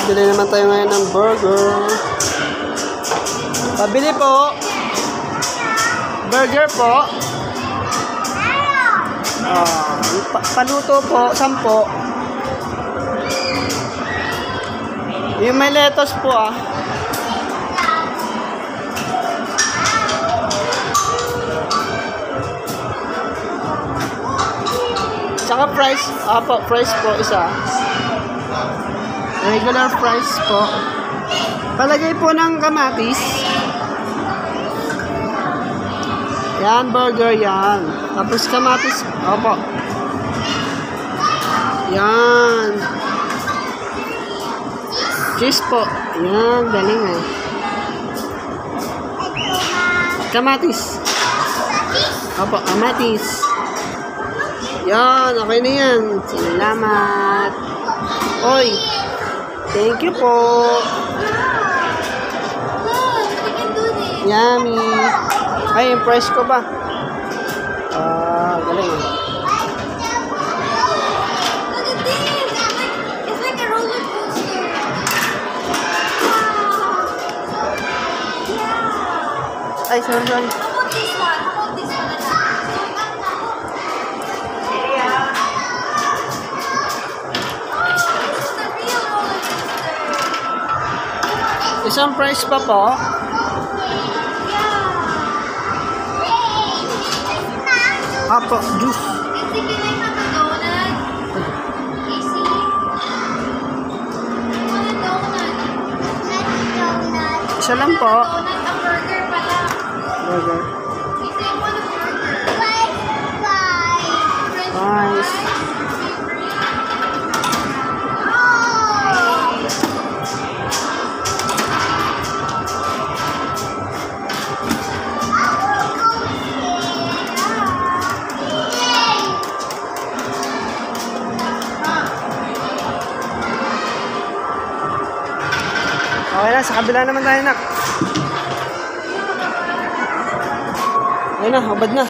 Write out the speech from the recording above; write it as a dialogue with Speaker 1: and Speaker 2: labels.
Speaker 1: Bili naman tayo ngayon ng burger. Pabili po. Burger po. Paluto po, 10. Yung may lettuce po Tsaka fries, fries po isa. Regular fries po. Palagay po ng kamatis. Yan, burger yan. Tapos kamatis, opo. Yan. Cheese po. Yan, galing Kamatis. Opo, kamatis. Yan, okay na yan. Salamat. Oy, thank you po. Yummy. Ay, impress ko ba? Galing
Speaker 2: Look at this! It's like a roller coaster. Yeah.
Speaker 1: Ay, sorry.
Speaker 2: How about this one? How about this one?
Speaker 1: Isang price pa po. Apo, juice.
Speaker 2: Casey, can I have a donut? Casey? I want a donut.
Speaker 1: Isa lang po.
Speaker 2: Donut, a burger pala.
Speaker 1: Burger.
Speaker 2: Casey, I want a burger. French
Speaker 1: Fries. Okay na, sa kabila naman tayo, nak. Ayun na, hubad na.